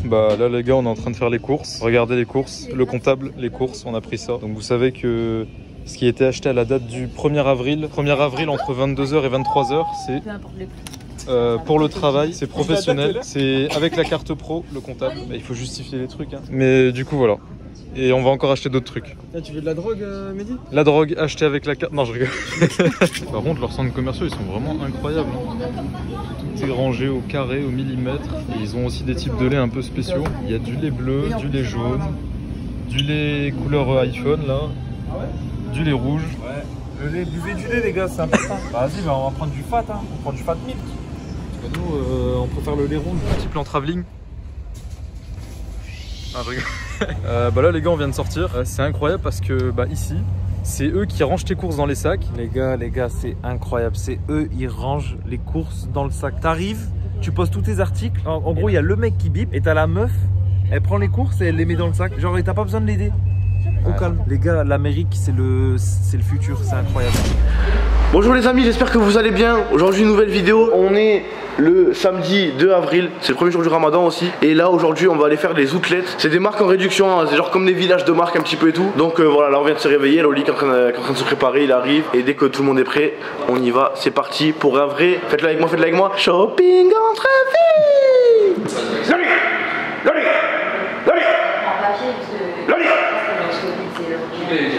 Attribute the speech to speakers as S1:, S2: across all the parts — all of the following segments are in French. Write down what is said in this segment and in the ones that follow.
S1: Bah là les gars, on est en train de faire les courses. Regardez les courses, le comptable, les courses, on a pris ça. Donc vous savez que ce qui était acheté à la date du 1er avril, entre 22h et 23h, c'est pour le travail, c'est professionnel, c'est avec la carte pro, le comptable. Bah, il faut justifier les trucs, hein. Mais du coup voilà. Et on va encore acheter d'autres trucs.
S2: Là, tu veux de la drogue, Mehdi?
S1: La drogue achetée avec la carte. Non, je rigole. Par contre, leurs centres commerciaux, ils sont vraiment incroyables, hein. Tout est rangé au carré, au millimètre. Et ils ont aussi des types de lait un peu spéciaux. Il y a du lait bleu, du lait jaune, du lait couleur iPhone là, du lait rouge.
S2: Ouais. Le lait, buvez du lait, les gars, c'est important. Vas-y, bah, on va prendre du fat, hein. On prend du fat milk.
S1: Nous, on préfère le lait rouge. Petit plan travelling. Ah, je rigole. Bah là les gars, on vient de sortir. C'est incroyable parce que bah ici, c'est eux qui rangent tes courses dans les sacs.
S2: Les gars, c'est incroyable. C'est eux, ils rangent les courses dans le sac. T'arrives, tu poses tous tes articles. En gros, il y a le mec qui bip et t'as la meuf. Elle prend les courses et elle les met dans le sac. Genre, t'as pas besoin de l'aider. Au calme. Les gars, l'Amérique, c'est le futur. C'est incroyable.
S3: Bonjour les amis, j'espère que vous allez bien. Aujourd'hui une nouvelle vidéo. On est le samedi 2 avril, c'est le premier jour du ramadan aussi. Et là aujourd'hui on va aller faire les outlets. C'est des marques en réduction, hein. C'est genre comme des villages de marques un petit peu et tout. Donc voilà, là on vient de se réveiller, Loli qui est en train de se préparer, il arrive. Et dès que tout le monde est prêt, on y va, c'est parti pour un vrai. Faites-le avec moi, shopping entre filles. Loli, Loli, Loli, Loli.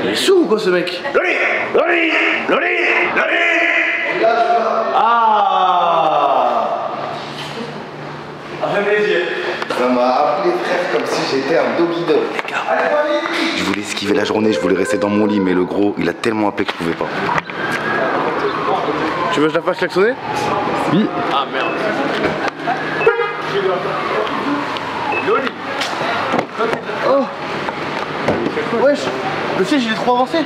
S3: Il est sourd ou quoi ce mec? Loli, Loli, Loli, Loli. Ah, ça fait plaisir.
S4: Ça m'a appelé frère comme si j'étais un doggy dog. Je voulais esquiver la journée, je voulais rester dans mon lit, mais le gros il a tellement appelé que je pouvais pas.
S3: Tu veux que je la fasse klaxonner?
S1: Oui.
S3: Ah merde. Loli. Oh. Wesh, le siège il est trop avancé.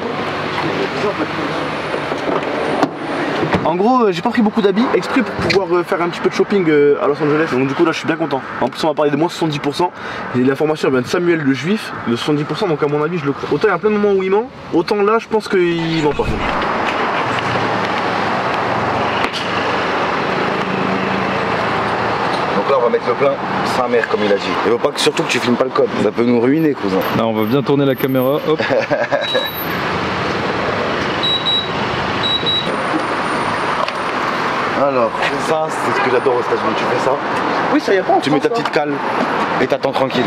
S3: En gros, j'ai pas pris beaucoup d'habits exprès pour pouvoir faire un petit peu de shopping à Los Angeles. Donc du coup là je suis bien content. En plus on va parler de moins 70%. Et l'information vient de Samuel le Juif, de 70%, donc à mon avis je le crois. Autant il y a plein de moments où il ment, autant là je pense qu'il ment pas.
S4: Donc là on va mettre le plein sa mère comme il a dit. Il faut pas que, surtout que tu filmes pas le code, ça peut nous ruiner cousin.
S1: Là on va bien tourner la caméra, hop.
S4: Alors, ça c'est ce que j'adore aux États-Unis, tu fais ça.
S3: Oui ça y a pas.
S4: Tu mets ta petite cale et t'attends tranquille.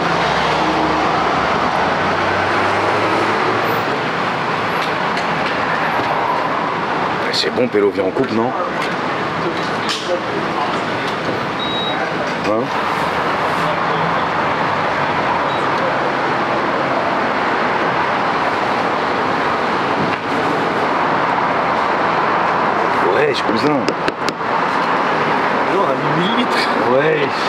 S4: C'est bon, Pélo, viens en coupe, non? Hein? Wesh, cousin.
S3: On a mis 1000 litres.
S4: Wesh.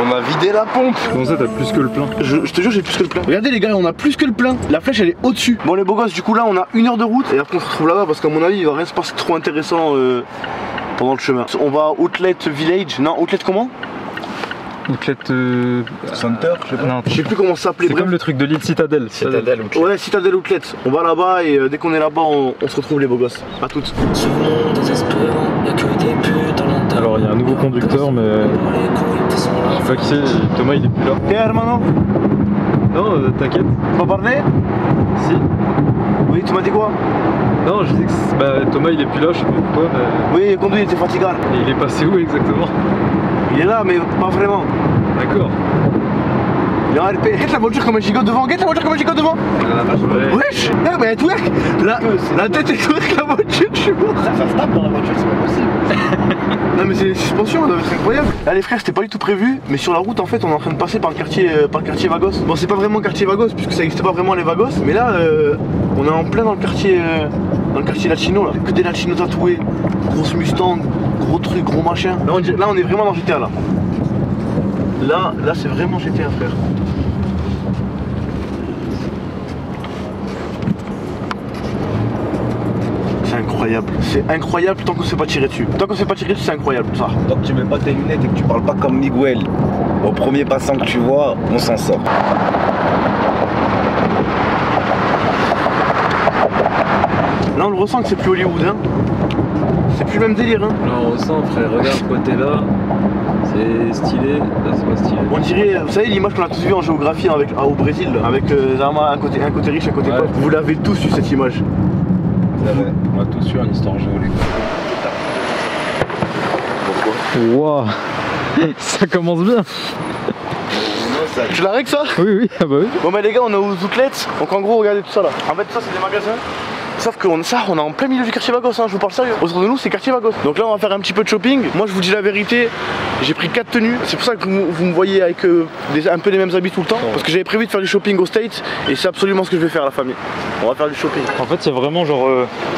S4: On a vidé la pompe.
S1: Comment ça, t'as plus que le plein?
S3: Je te jure, j'ai plus que le plein. Regardez les gars, on a plus que le plein. La flèche elle est au-dessus. Bon les beaux gosses, du coup là on a 1 heure de route. Et après on se retrouve là-bas parce qu'à mon avis il va rien se passer trop intéressant pendant le chemin. On va à Outlet Village. Non, Outlet comment?
S1: Outlet
S4: Center, je sais pas.
S1: Non,
S3: Je sais plus comment ça s'appelait.
S1: c'est comme le truc de l'île Citadelle.
S4: Citadel ou
S3: Ouais, Citadel Outlet. On va là-bas et dès qu'on est là-bas on se retrouve les beaux gosses. A toutes.
S1: Alors il y a un nouveau conducteur mais pas qui c'est, Thomas il est plus là.
S3: T'es hermano?
S1: Non t'inquiète.
S3: Tu vas parler?
S1: Si.
S3: Oui, tu m'as dit quoi?
S1: Non je dis que bah, Thomas il est plus là, je sais pas pourquoi mais...
S3: Oui, conduit, il était fatigant.
S1: Et il est passé où exactement?
S3: Il est là mais pas vraiment.
S1: D'accord.
S3: Il est en RP. Guette la voiture comme un gigot devant, guette la voiture comme un gigot devant.
S1: Ouais.
S3: Wesh! Non mais twerk! La tête est twerk la voiture, je suis mort!
S4: Ça se tape dans la voiture, c'est pas possible.
S3: Non mais c'est les suspensions, ça doit être incroyable. Là les frères, c'était pas du tout prévu, mais sur la route en fait on est en train de passer par le quartier Vagos. Bon c'est pas vraiment quartier Vagos puisque ça n'existait pas vraiment les Vagos, mais là on est en plein dans le quartier latino là. Que des latinos tatoués, grosse Mustang, gros truc, gros machin. Là on est vraiment dans GTA là. Là c'est vraiment GTA frère. C'est incroyable tant qu'on ne s'est pas tiré dessus. Tant qu'on ne s'est pas tiré dessus, c'est incroyable ça.
S4: Tant que tu mets pas tes lunettes et que tu parles pas comme Miguel, au premier passant que tu vois, on s'en sort.
S3: Là on le ressent que c'est plus Hollywood hein. C'est plus le même délire, hein.
S2: Là on ressent, frère, regarde quoi, t'es là. C'est stylé, là c'est pas stylé.
S3: On dirait, vous savez l'image qu'on a tous vue en géographie avec, au Brésil, là, avec un côté riche, un côté pauvre. Vous l'avez tous eu cette image.
S2: On a tous eu une histoire géo, les gars.
S1: Waouh. Ça commence bien.
S3: Tu la règles ça?
S1: Oui, oui, ah bah oui.
S3: Bon bah les gars, on est aux outlets, donc en gros regardez tout ça là. En fait ça c'est des magasins. Sauf qu'on est en plein milieu du quartier Vagos, hein, je vous parle sérieux. Autour de nous c'est quartier Vagos. Donc là on va faire un petit peu de shopping. Moi je vous dis la vérité, j'ai pris 4 tenues. C'est pour ça que vous me voyez avec un peu les mêmes habits tout le temps. Parce que j'avais prévu de faire du shopping au States et c'est absolument ce que je vais faire la famille. On va faire du shopping.
S1: En fait il y a vraiment genre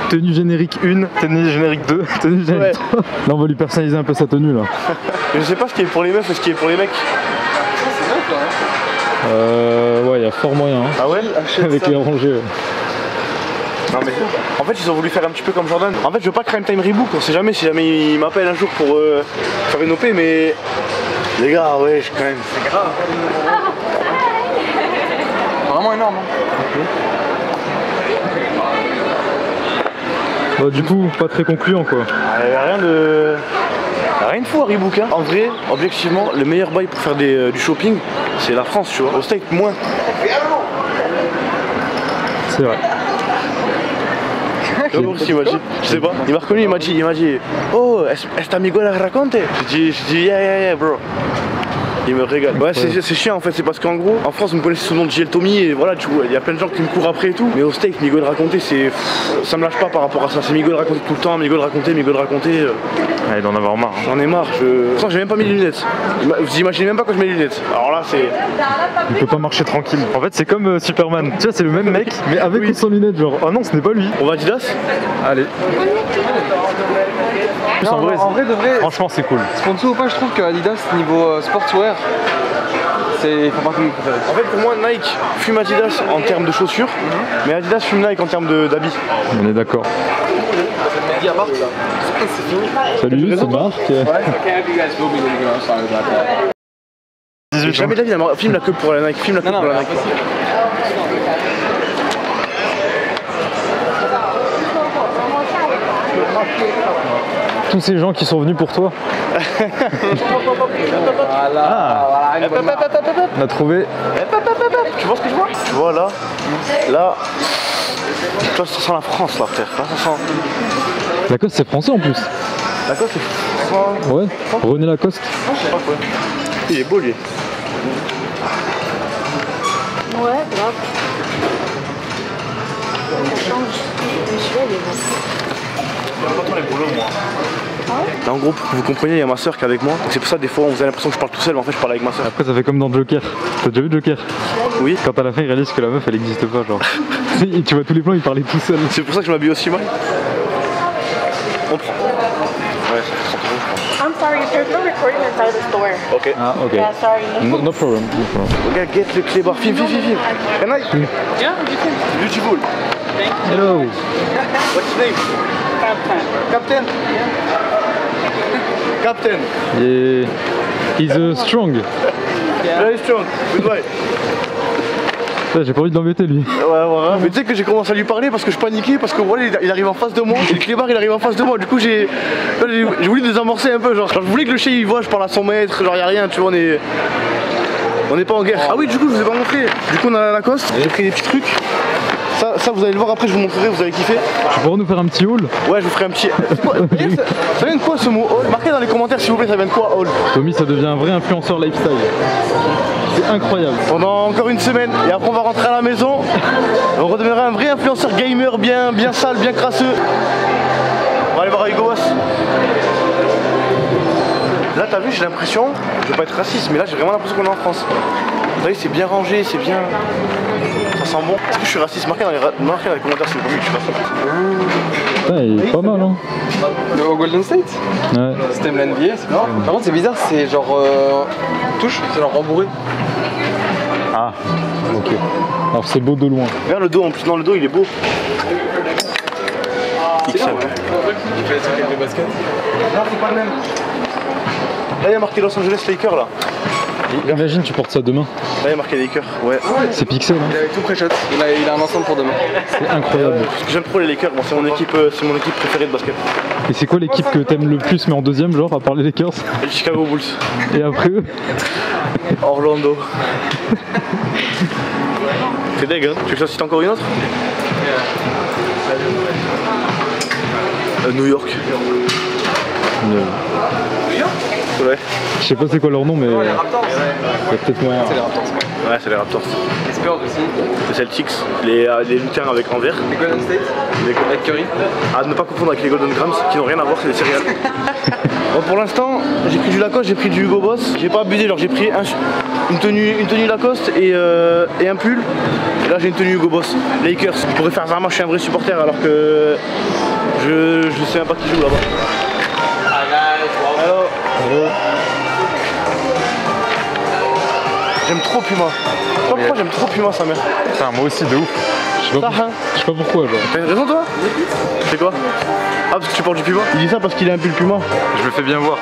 S1: tenue générique 1, tenue générique 2, tenue générique 3. Là on va lui personnaliser un peu sa tenue là.
S3: Je sais pas ce qui est pour les meufs et ce qui est pour les mecs.
S1: Ouais, il y a fort moyen. Hein.
S3: Ah ouais?
S1: Avec les rangées.
S3: Non mais en fait ils ont voulu faire un petit peu comme Jordan. En fait je veux pas crime time rebook, on sait jamais si jamais il m'appelle un jour pour faire une OP, mais les gars ouais quand même c'est grave. Vraiment énorme hein.
S1: Bah, du coup pas très concluant quoi.
S3: Rien de fou à Reebok hein. En vrai, objectivement, le meilleur bail pour faire du shopping, c'est la France, tu vois. Au States, moins.
S1: C'est vrai.
S3: Je sais pas. Il m'a reconnu, il m'a dit, oh, est-ce amigo la raconte? J'ai dit, yeah, bro. Il me régale. Ouais, c'est chiant en fait, c'est parce qu'en gros, en France, vous me connaissez sous le nom de JL Tommy et voilà, tu vois, il y a plein de gens qui me courent après et tout. Mais au steak, Miguel raconter, c'est. Ça me lâche pas par rapport à ça. C'est Miguel raconter tout le temps, Miguel raconter.
S1: Ah, il doit en avoir marre. Hein.
S3: J'en ai marre. Pourtant, j'ai même pas mis les lunettes. Vous imaginez même pas quand je mets les lunettes. Alors là, c'est.
S1: Il peut pas marcher tranquille. En fait, c'est comme Superman. Tu vois, c'est le même mec, mais avec ou sans lunettes, genre. Oh non, ce n'est pas lui.
S3: On va Adidas?
S1: Allez.
S5: Non, en vrai de vrai,
S1: franchement c'est cool.
S5: Sponsor ou pas, je trouve que Adidas niveau sportswear, c'est pas partie de mes préférés.
S3: En fait pour moi Nike fume Adidas en termes de chaussures, mais Adidas fume Nike en termes d'habits.
S1: On est d'accord. Salut, c'est Marc.
S3: Jamais de la vie, filme la queue pour la Nike, filme la queue pour la Nike.
S1: Tous ces gens qui sont venus pour toi.
S5: Voilà,
S1: on a trouvé.
S3: Tu vois ce que je vois? Tu vois là, tu vois, ça sent la France là frère. Là, ça sent...
S1: Lacoste c'est français en plus.
S3: Lacoste c'est français.
S1: Ouais, René Lacoste.
S3: Je sais pas quoi. Il est beau lui.
S6: Ouais, grave. Ça change. Celui-là il est bon.
S3: J'aime pas trop les boulots moi. Là en gros pour que vous compreniez il y a ma soeur qui est avec moi. Donc c'est pour ça des fois on vous a l'impression que je parle tout seul mais en fait je parle avec ma soeur.
S1: Après ça fait comme dans Joker. T'as déjà vu Joker?
S3: Oui.
S1: Quand à la fin il réalise que la meuf elle existe pas genre. Et tu vois tous les plans il parlait tout seul.
S3: C'est pour ça que je m'habille aussi mal. On prend. Ouais ça fait 30 euros je crois.
S6: I'm sorry, there's no recording inside the store.
S3: Ok.
S1: Ah ok.
S6: Yeah, sorry.
S1: No problem.
S3: Regarde, get le clébar. Film. Can I?
S6: Yeah, you can.
S3: Beautiful.
S1: Hello.
S3: What's his name? Captain. Captain.
S1: Yeah. He's strong.
S3: Very strong. Goodbye.
S1: J'ai pas envie de l'embêter lui.
S3: Ouais. Mais tu sais que j'ai commencé à lui parler parce que je paniquais parce que voilà il arrive en face de moi et le clébard il arrive en face de moi. Du coup j'ai voulu désamorcer un peu genre je voulais que le chien il voit je parle à son maître genre y a rien tu vois on est pas en guerre. Ah oui du coup je vous ai pas montré. Du coup on a la Lacoste. J'ai pris des petits trucs. Ça vous allez le voir après je vous montrerai vous allez kiffer.
S1: Tu pourras nous faire un petit haul?
S3: Ouais je vous ferai un petit. Ça vient de quoi ce mot haul? Marquez dans les commentaires s'il vous plaît ça vient de quoi haul?
S1: Tommy ça devient un vrai influenceur lifestyle. C'est incroyable.
S3: Pendant encore une semaine et après on va rentrer à la maison. On redeviendra un vrai influenceur gamer bien sale, bien crasseux. On va aller voir Hugo Boss. Là t'as vu j'ai l'impression, je veux pas être raciste mais là j'ai vraiment l'impression qu'on est en France. Vous voyez c'est bien rangé, c'est bien... Ça sent bon. Est-ce que je suis raciste? Marquez dans les commentaires si vous voulez que je suis raciste.
S1: Putain il est pas mal hein.
S5: Le Golden State?
S1: Ouais.
S5: Si t'aimes l'NBA, c'est bien. Par contre c'est bizarre, c'est genre touche, c'est genre rembourré.
S1: Ah ok. Alors c'est beau de loin.
S3: Regarde le dos en plus, non le dos il est beau.
S5: C'est là, ouais. Tu fais la de basket?
S3: Non c'est pas le même. Là il y a marqué Los Angeles Lakers là.
S1: Imagine tu portes ça demain.
S3: il y a marqué Lakers. Ouais.
S1: C'est Pixel.
S5: Il avait tout pré-shot. Il a un ensemble pour demain.
S1: C'est incroyable.
S3: J'aime trop les Lakers, bon, c'est mon équipe préférée de basket.
S1: Et c'est quoi l'équipe que t'aimes le plus, mais en deuxième, genre, à part les Lakers?
S3: Les Chicago Bulls.
S1: Et après eux?
S3: Orlando. C'est deg, hein? Tu veux que j'en cite encore une autre? New York. Ouais.
S1: Je sais pas c'est quoi leur nom, mais.
S5: Les Raptors.
S1: C'est peut-être moyen.
S5: C'est les Raptors.
S3: Ouais, c'est les Raptors.
S5: Les Spurs aussi.
S3: Les Celtics. Les lutins avec Anvers.
S5: Les Golden State. Avec Curry.
S3: À ne pas confondre avec les Golden Grams qui n'ont rien à voir, c'est des céréales. Bon, pour l'instant, j'ai pris du Lacoste, j'ai pris du Hugo Boss. J'ai pas abusé, genre j'ai pris une tenue Lacoste et un pull. Et là j'ai une tenue Hugo Boss. Lakers. Je pourrais faire vraiment, je suis un vrai supporter alors que je sais même pas qui joue là-bas. Hello. J'aime trop Puma. Je sais pas pourquoi j'aime trop Puma sa mère.
S1: Putain, moi aussi, de ouf. Je sais pas pourquoi, genre.
S3: T'as une raison toi? C'est quoi? Ah, parce que tu portes du Puma? Il dit ça parce qu'il a un pull Puma.
S1: Je me fais bien voir.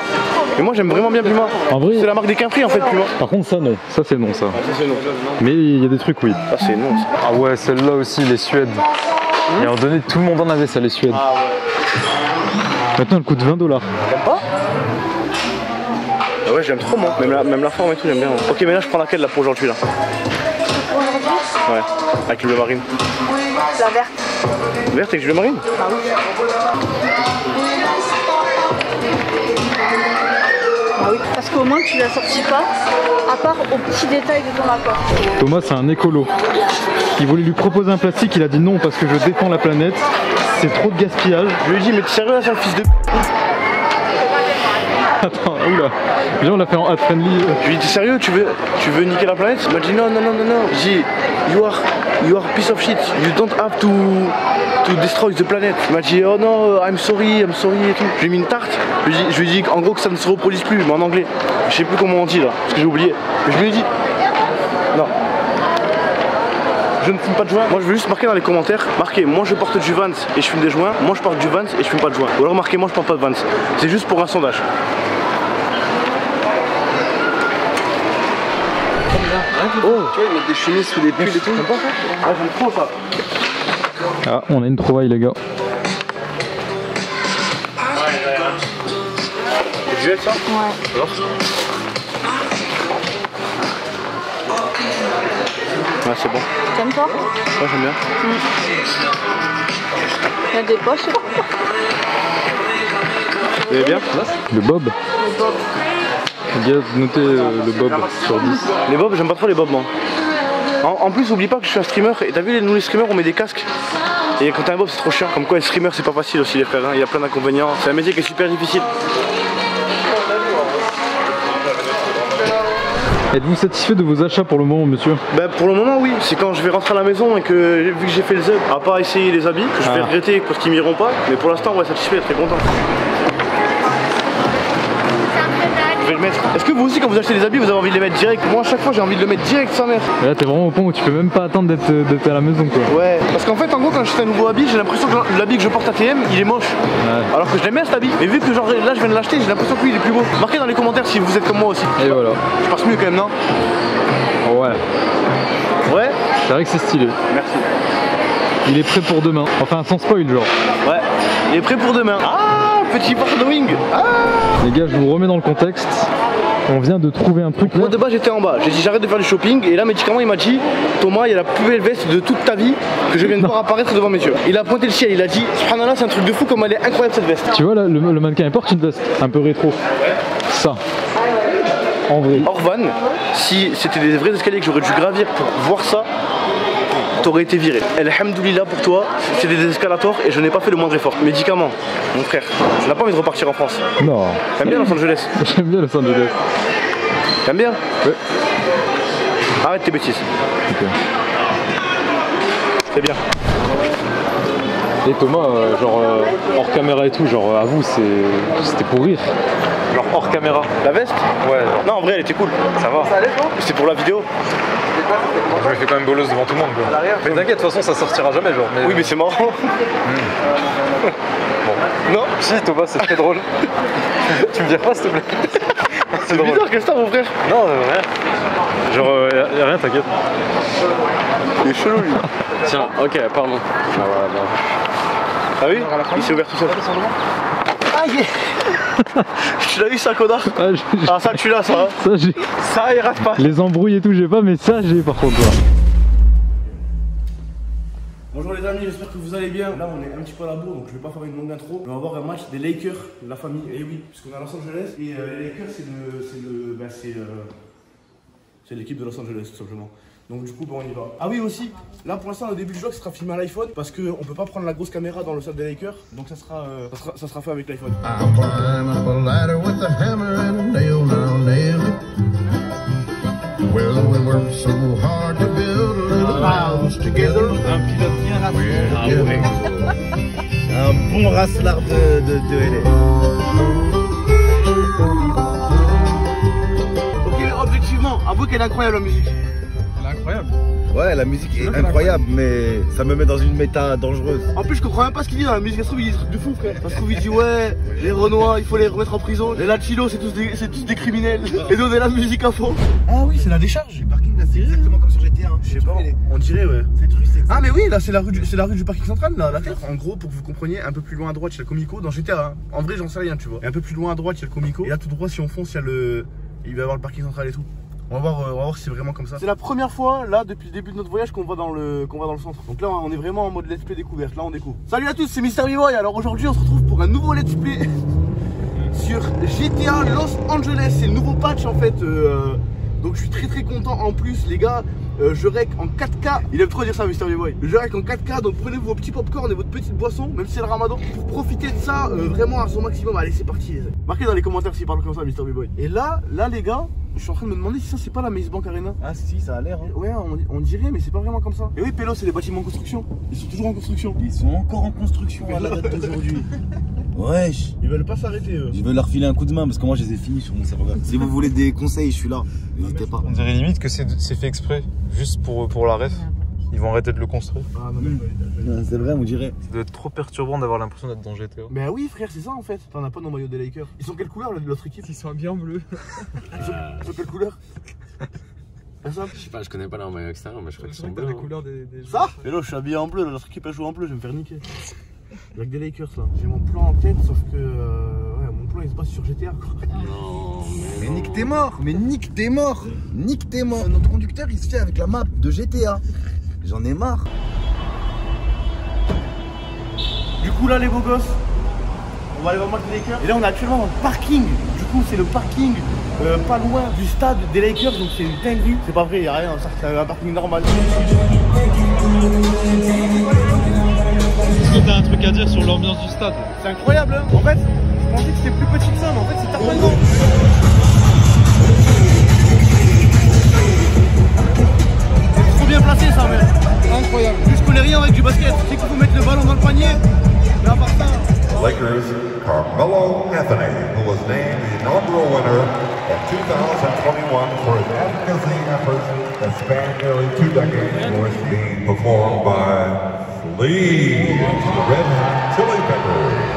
S3: Et moi j'aime vraiment bien Puma.
S1: En vrai.
S3: C'est la marque des Quinfris en fait Puma.
S1: Par contre, ça, non. Ça, c'est non, ça.
S3: Ça c'est non.
S1: Mais il y a des trucs, oui.
S3: Ah c'est non ça.
S1: Ah ouais, celle-là aussi, les Suèdes. Et à un moment donné, tout le monde en avait, ça, les Suèdes.
S3: Ah ouais.
S1: Maintenant, elle coûte 20$.
S3: T'aimes pas? Ah ouais, j'aime trop moi. Même la forme et tout, j'aime bien. Ok, mais là je prends laquelle là pour aujourd'hui là? Ouais, avec le bleu marine.
S6: La verte.
S3: Verte avec le bleu marine?
S6: Ah oui. Ah oui. Parce qu'au moins tu l'assortis pas, à part aux petits détails de ton accord.
S1: Thomas, c'est un écolo. Il voulait lui proposer un plastique, il a dit non parce que je défends la planète. C'est trop de gaspillage.
S3: Je lui ai dit, mais t'es sérieux là, c'est un fils de.
S1: Attends, oula. Déjà, on l'a fait en ad friendly.
S3: Je lui ai dit, t'es sérieux, tu veux niquer la planète? Il m'a dit non. J'ai dit, you are piece of shit. You don't have to destroy the planet. Il m'a dit, oh non, I'm sorry et tout. Je lui ai mis une tarte. Je lui ai dit en gros que ça ne se reproduise plus, mais en anglais. Je sais plus comment on dit là, parce que j'ai oublié. Mais je lui ai dit, non. Je ne fume pas de joint. Moi je veux juste marquer dans les commentaires, marquer moi je porte du Vans et je fume des joints, moi je porte du Vans et je fume pas de joint. Ou alors marquer moi je porte pas de Vans. C'est juste pour un sondage.
S5: Oh, tu vois, ils mettent des chemises sous des pulls et tout.
S3: Ah j'aime trop ça.
S1: Ah, on a une trouvaille, les gars.
S3: Tu veux ça?
S6: Ouais.
S3: Alors ouais, c'est bon.
S6: T'aimes toi?
S3: Ouais, j'aime bien.
S6: Il y a des poches.
S3: Vous aimez bien?
S1: Le bob.
S6: Le bob.
S1: Bien noter le bob sur 10.
S3: Les bobs, j'aime pas trop les bobs moi. En plus, oublie pas que je suis un streamer. Et t'as vu, nous les streamers, on met des casques. Et quand t'as un bob, c'est trop chiant. Comme quoi, être streamer, c'est pas facile aussi, les frères. Hein. Il y a plein d'inconvénients. C'est un métier qui est super difficile.
S1: Êtes-vous satisfait de vos achats pour le moment, monsieur?
S3: Bah pour le moment oui, c'est quand je vais rentrer à la maison et que vu que j'ai fait le zub, à part essayer les habits, que je vais regretter parce qu'ils m'iront pas, mais pour l'instant ouais satisfait, très content. Je vais le mettre. Est-ce que vous aussi quand vous achetez des habits vous avez envie de les mettre direct? Moi à chaque fois j'ai envie de le mettre direct sa mère.
S1: Et là t'es vraiment au point où tu peux même pas attendre d'être à la maison quoi.
S3: Ouais, parce qu'en fait en gros quand j'achète un nouveau habit j'ai l'impression que l'habit que je porte à TM il est moche. Ouais. Alors que je l'aime bien cet habit. Mais vu que genre là je viens de l'acheter j'ai l'impression que lui il est plus beau. Marquez dans les commentaires si vous êtes comme moi aussi.
S1: Et voilà.
S3: Je passe mieux quand même non?
S1: Ouais.
S3: Ouais.
S1: C'est vrai que c'est stylé.
S3: Merci.
S1: Il est prêt pour demain. Enfin sans spoil genre.
S3: Ouais. Il est prêt pour demain. Ah petit foreshadowing. Ah.
S1: Les gars je vous remets dans le contexte. On vient de trouver un truc là.
S3: Moi de base j'étais en bas, j'ai dit j'arrête de faire du shopping et là médicalement il m'a dit Thomas il y a la plus belle veste de toute ta vie que je viens de voir apparaître devant mes yeux. Il a pointé le ciel, il a dit subhanallah c'est un truc de fou comme elle est incroyable cette veste.
S1: Tu vois là le mannequin il porte une veste un peu rétro. Ça. En vrai.
S3: Orvan, si c'était des vrais escaliers que j'aurais dû gravir pour voir ça, t'aurais été viré. Alhamdoulilah pour toi, c'est des escalators et je n'ai pas fait le moindre effort. Médicaments, mon frère, tu n'as pas envie de repartir en France.
S1: Non.
S3: T'aimes bien Los Angeles?
S1: J'aime bien Los Angeles.
S3: T'aimes bien?
S1: Ouais.
S3: Arrête tes bêtises.
S1: Ok.
S3: C'est bien.
S1: Et Thomas, genre hors caméra et tout, genre à vous c'était pour rire. Genre hors caméra.
S3: La veste?
S1: Ouais.
S3: Non en vrai elle était cool.
S1: Ça va.
S5: Ça allait toi?
S3: C'était pour la vidéo.
S1: Je me fais quand même bolos devant tout le monde quoi. Mais t'inquiète, de toute façon ça sortira jamais genre. Mais...
S3: Oui mais c'est marrant.
S1: Bon. Non, si Thomas c'est très drôle. Tu me diras pas s'il te plaît.
S3: C'est bizarre, qu'est-ce que t'as mon frère?
S1: Non, rien. Genre, y'a rien, t'inquiète.
S3: Il est chelou lui.
S5: Tiens, ok, pardon. Ah voilà, bien.
S3: Ah oui? Il s'est ouvert tout seul. Aïe. Tu l'as eu ça, connard? Ah ça tu l'as ça.
S1: Ça, j'ai.
S3: Ça il rate pas.
S1: Les embrouilles et tout, j'ai pas, mais ça, j'ai par contre.
S3: Bonjour les amis, j'espère que vous allez bien. Là on est un petit peu à la bourre, donc je vais pas faire une longue intro. On va voir un match des Lakers, de la famille. Et oui, puisqu'on est à Los Angeles. Et les Lakers c'est l'équipe de Los Angeles tout simplement. Donc du coup on y va. Ah oui aussi, là pour l'instant au début du jeu ça sera filmé à l'iPhone parce qu'on peut pas prendre la grosse caméra dans le stade des Lakers. Donc ça sera fait avec l'iPhone.
S7: Well, we worked so hard to build a little house together.
S3: Un pilote bien rasselé.
S7: Un bon rasselard de LA.
S3: Ok, objectivement, avouez qu'elle est incroyable la musique.
S1: Elle est incroyable.
S7: Ouais, la musique est incroyable, mais ça me met dans une méta dangereuse.
S3: En plus, je comprends même pas ce qu'il dit dans la musique. Ça se trouve, il dit des trucs de fou, frère. Ça se trouve, il dit ouais, les Renois, il faut les remettre en prison. Les Latinos, c'est tous des criminels. Et nous, on est la musique à fond. Ah oui, c'est la décharge.
S7: Le parking là, c'est exactement comme sur GTA. Hein.
S3: Je sais pas, on dirait, ouais.
S7: Cette rue, c'est.
S3: Ah, mais oui, là, c'est la rue du parking central, là, la tête. En gros, pour que vous compreniez, un peu plus loin à droite, il y a le Comico. Dans GTA, hein. En vrai, j'en sais rien, tu vois. Et un peu plus loin à droite, il y a le Comico. Et là, tout droit, si on fonce, il va y avoir le parking central et tout. On va voir si c'est vraiment comme ça. C'est la première fois, là, depuis le début de notre voyage, qu'on va dans le centre. Donc là, on est vraiment en mode let's play découverte. Là, on découvre. Salut à tous, c'est Mister B-Boy. Alors aujourd'hui, on se retrouve pour un nouveau let's play sur GTA Los Angeles. C'est le nouveau patch en fait. Donc je suis très content. En plus, les gars, je rec en 4K. Il aime trop dire ça, Mister B-Boy. Je rec en 4K. Donc prenez vos petits popcorn et votre petite boisson, même si c'est le ramadan, pour profiter de ça vraiment à son maximum. Allez, c'est parti, les amis. Marquez dans les commentaires s'il parle comme ça, Mister B-Boy. Et là, les gars, je suis en train de me demander si ça c'est pas la Maze Bank Arena.
S7: Ah si, ça a l'air. Hein.
S3: Ouais, on dirait, mais c'est pas vraiment comme ça. Et oui, Pélo, c'est les bâtiments en construction. Ils sont toujours en construction.
S7: Ils sont encore en construction à la date d'aujourd'hui. Wesh.
S3: Ils veulent pas s'arrêter eux.
S7: Je veux leur filer un coup de main parce que moi je les ai finis sur mon serveur. Si vous voulez des conseils, je suis là. N'hésitez pas.
S1: On dirait limite que c'est fait exprès, juste pour la ref. Ils vont arrêter de le construire.
S3: Ah non,
S7: C'est vrai, on dirait.
S1: Ça doit être trop perturbant d'avoir l'impression d'être dans GTA.
S3: Mais oui, frère, c'est ça en fait. T'en as pas dans le maillot des Lakers. Ils sont quelle couleur l'autre équipe?
S5: Ils sont bien en bleu.
S3: Ils sont quelle couleur? Personne?
S5: Je sais pas, je connais pas leur maillot extérieur, mais je crois qu'ils sont bleus.
S1: les couleurs des
S3: Ça? Mais là, je suis habillé en bleu. L'autre équipe elle joue en bleu. Je vais me faire niquer. Il y a que des Lakers là. J'ai mon plan en tête, sauf que ouais, mon plan il se passe sur GTA quoi.
S5: Non,
S7: Mais nique t'es mort. Mais nique t'es mort. Nique t'es mort. Notre conducteur il se fait avec la map de GTA. J'en ai marre.
S3: Du coup là les beaux gosses, on va aller voir le match des Lakers. Et là on est actuellement dans le parking. Du coup c'est le parking pas loin du stade des Lakers. Donc c'est une dinguerie. C'est pas vrai, il y a rien, c'est un parking normal.
S1: Est-ce que t'as un truc à dire sur l'ambiance du stade?
S3: C'est incroyable hein. En fait, je pensais que c'était plus petit que ça, mais en fait c'est tellement. C'est trop bien placé ça mec. Incroyable. Je connais rien avec du basket. Je sais qu'il faut mettre le ballon dans le panier. Mais à part ça.
S8: Lakers Carmelo Anthony, who was named the inaugural winner of 2021 for his advocacy efforts that spanned nearly 2 decades, was being performed by Lee, the Red Hot Chili Peppers.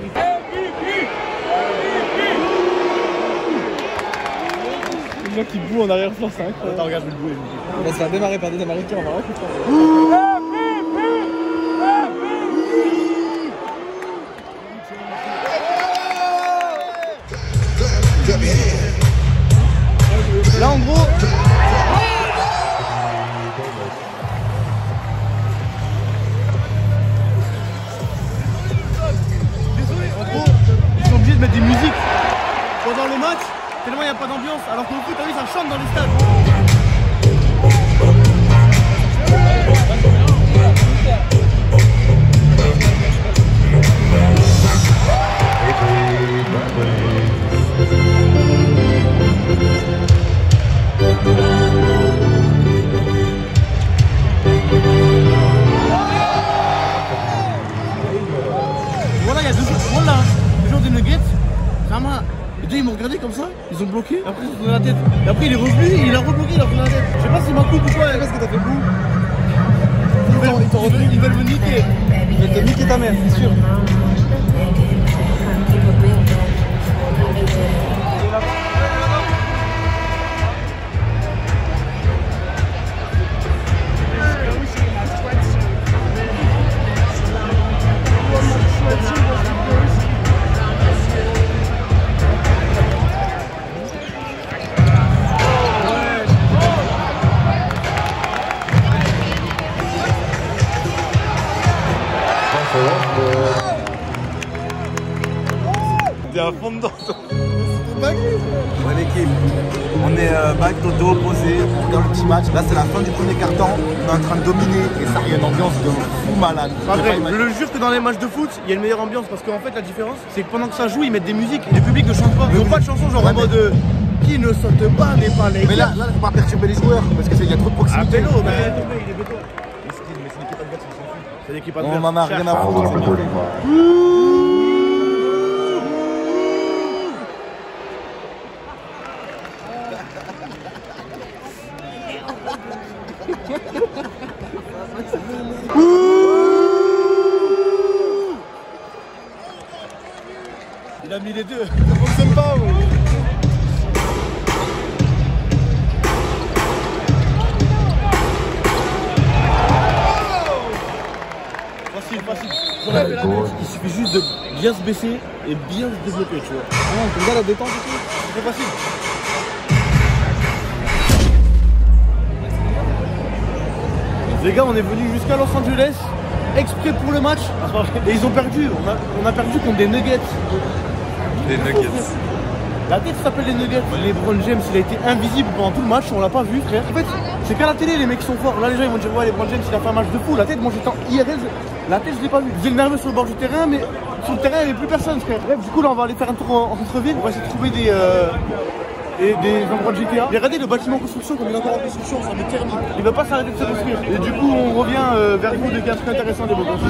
S3: oui. Le mec qui boue en arrière-plan, c'est incroyable. Attends, regarde, je vais le bouer. On va se faire démarrer par des Américains, on va voir. Là, en gros. Ils sont obligés de mettre des musiques pendant le match, tellement il n'y a pas d'ambiance. Alors que le foot, t'as vu, ça chante dans les stades. Voilà, il y a 2 jours, voilà, le jour des nuggets, vraiment, les deux ils m'ont regardé comme ça, ils ont bloqué, après ils ont tourné la tête. Et après il est revenu, il a rebloqué, il a tourné la tête. Je sais pas si ma coupe ou quoi, parce que t'as fait bout. Ils veulent me niquer. Ils veulent te niquer ta mère, c'est sûr. T'es à fond dedans, toi.
S7: Ouais l'équipe, on est back de dos opposé, on regarde le petit match. Là c'est la fin du premier quart-temps, on est en train de dominer et ça il y a une ambiance de fou malade.
S3: Après, je le jure que dans les matchs de foot, il y a une meilleure ambiance parce qu'en fait la différence c'est que pendant que ça joue, ils mettent des musiques et le public ne chante pas. Ils n'ont pas de chanson genre en mode qui ne saute pas n'est pas les gars.
S7: Mais là faut pas perturber les joueurs parce qu'il y a trop de proximité.
S3: Ah, Bello, mais il est béton. C'est l'équipe adverse.
S7: On en a rien à foutre.
S3: Il a mis les deux, ça fonctionne pas. Facile. Il suffit juste de bien se baisser et bien se développer, tu vois. Ah, comme ça la détente et tout, c'est facile. Les gars, on est venus jusqu'à Los Angeles exprès pour le match et ils ont perdu. On a perdu contre des Nuggets.
S1: Les Nuggets.
S3: La tête s'appelle les Nuggets. LeBron James, il a été invisible pendant tout le match, on l'a pas vu, frère. En fait, c'est qu'à la télé, les mecs sont forts. Là, les gens ils vont dire, ouais, LeBron James, il a fait un match de fou. La tête, moi j'étais en IRL, la tête, je l'ai pas vu. J'étais nerveux sur le bord du terrain, mais sur le terrain, il n'y avait plus personne, frère. Bref, du coup, là, on va aller faire un tour en centre-ville. On va essayer de trouver des endroits de GTA. Regardez le bâtiment en construction, comme il est encore en construction, ça me termine. Il va pas s'arrêter de se construire. Et du coup, on revient vers vous dès qu'il y a un truc intéressant des beaux gosses.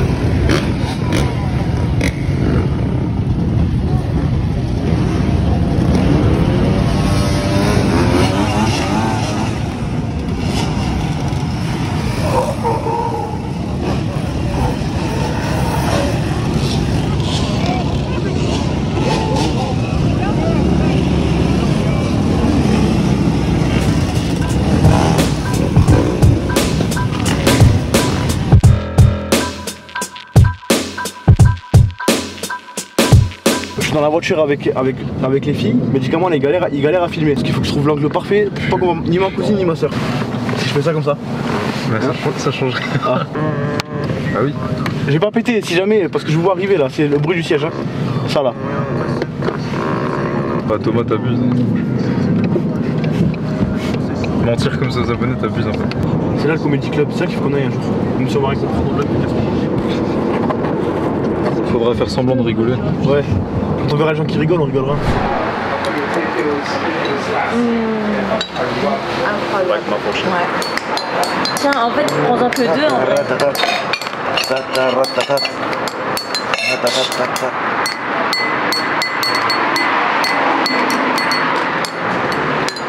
S3: Dans la voiture avec les filles, médicamment ils galèrent à filmer. Parce qu'il faut que je trouve l'angle parfait pour pas qu'on voit ni ma cousine ni ma soeur. Si je fais ça comme ça.
S1: Ouais, ça change rien.
S3: Ah
S1: oui.
S3: J'ai pas pété si jamais, parce que je vous vois arriver là, c'est le bruit du siège. Hein. Ça là.
S1: Bah Thomas t'abuses. Mentir comme ça aux abonnés t'abuses un peu.
S3: C'est là le Comedy Club, c'est ça qu'il faut qu'on aille un jour. Même si on va avec
S1: Faudra faire semblant de rigoler.
S3: Ouais. Quand on verra les gens qui rigolent, on rigolera.
S6: Incroyable. Ouais. Tiens, en fait, prends-en que 2 en fait.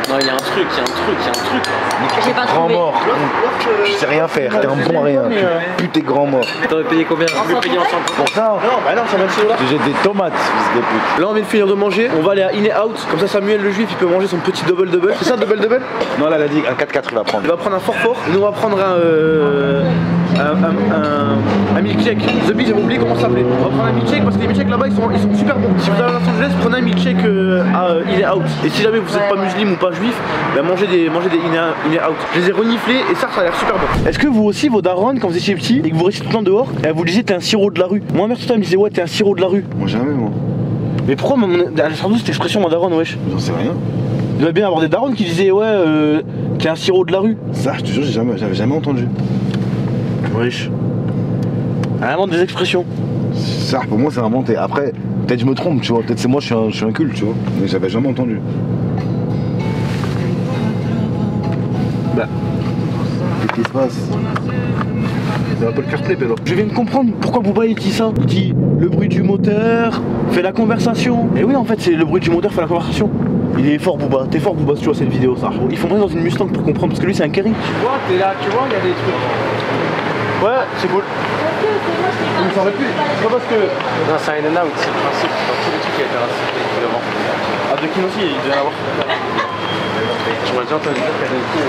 S5: Non, il y a un truc.
S6: J'ai pas
S4: Grand
S6: trouvé.
S4: mort. Je sais rien faire, t'es un bon à rien. Tu pues tes grands morts.
S5: T'aurais payé combien? Plus payé ensemble.
S3: Pour ça. Non, bah non, ça va être là.
S4: Tu jettes des tomates, fils de pute.
S3: Là on vient de finir de manger, on va aller à In-N-Out, comme ça Samuel le juif il peut manger son petit double. C'est ça double?
S4: Non, là, elle a dit un 4-4 il va prendre.
S3: Il va prendre un fort, et nous on va prendre un milkshake. The Bee, j'avais oublié comment ça s'appelait. On va prendre un milkshake parce que les milkshakes là-bas ils sont super bons. Si vous allez à Los Angeles, prenez un milkshake à In-N-Out. Et si jamais vous n'êtes pas musulman ou pas juif, bah mangez des In-N-Out. Je les ai reniflés et ça a l'air super bon. Est-ce que vous aussi, vos darons, quand vous étiez petit et que vous restiez tout le temps dehors, elle vous disait t'es un sirop de la rue? Moi, ma mère tout le temps elle me disait ouais, t'es un sirop de la rue.
S4: Moi, jamais, moi.
S3: Mais pourquoi elle a sans doute cette expression, mon daron, wesh?
S4: J'en sais rien.
S3: Il doit bien avoir des darons qui disaient ouais, t'es un sirop de la rue.
S4: Ça, je te jure, j'avais jamais entendu.
S3: Wesh. Elle invente des expressions.
S4: Ça, pour moi, c'est inventé. Après, peut-être je me trompe, tu vois. Peut-être c'est moi, je suis un culte, tu vois. Mais j'avais jamais entendu.
S3: Bah.
S4: Qu'est-ce qui se passe?
S3: C'est un peu le CarPlay, alors. Je viens de comprendre pourquoi Booba il dit ça. Il dit le bruit du moteur fait la conversation. Et oui, en fait, c'est le bruit du moteur fait la conversation. Il est fort, Booba. T'es fort, Booba, si tu vois cette vidéo, ça. Il faut rentrer dans une Mustang pour comprendre, parce que lui, c'est un Kerry.
S5: Tu vois, t'es là, tu vois, il y a des trucs.
S3: Ouais, c'est cool. Il s'en plus. C'est pas parce que.
S5: Non, c'est un In-N-Out, c'est le principe. Dans tous les trucs, il y a été racisté devant.
S3: Ah, de Kin aussi, il devait en avoir.
S5: Tu m'as déjà entendu dire qu'il y a des coups.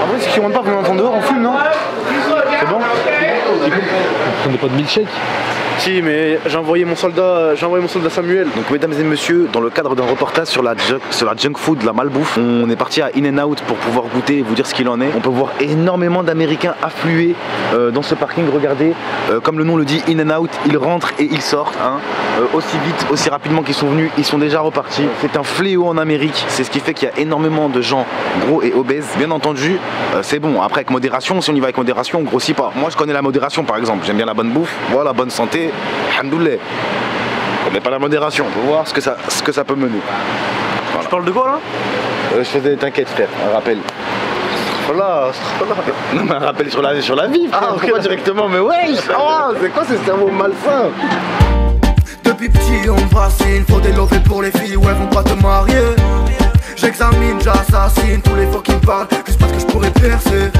S3: En vrai, si tu rentres pas, vous m'entendez dehors, on fume, non? C'est bon?
S1: Vous prenez pas de milkshake?
S3: Si, mais j'ai envoyé mon soldat Samuel.
S4: Donc, mesdames et messieurs, dans le cadre d'un reportage sur la junk food, la malbouffe, on est parti à In-N-Out pour pouvoir goûter et vous dire ce qu'il en est. On peut voir énormément d'Américains affluer dans ce parking. Regardez, comme le nom le dit, In-N-Out, ils rentrent et ils sortent. Hein. Aussi vite, aussi rapidement qu'ils sont venus, ils sont déjà repartis. C'est un fléau en Amérique. C'est ce qui fait qu'il y a énormément de gens gros et obèses. Bien entendu, c'est bon. Après, avec modération, si on y va avec modération, on grossit pas. Moi, je connais la modération, par exemple. J'aime bien la bonne bouffe, voilà, bonne santé. Alhamdoulilah. Mais pas la modération, on peut voir ce que ça peut mener. Voilà.
S3: Tu parles de quoi là?
S4: Je faisais, t'inquiète frère, un rappel.
S3: Voilà.
S4: Non mais un rappel sur la vie frère, pourquoi directement? Mais ouais, oh, c'est quoi ce cerveau malsain?
S9: Depuis petit on fascine, faut des lovés pour les filles, ouais vont pas te marier. J'examine, j'assassine tous les fois qui me parlent, juste parce que je pourrais percer.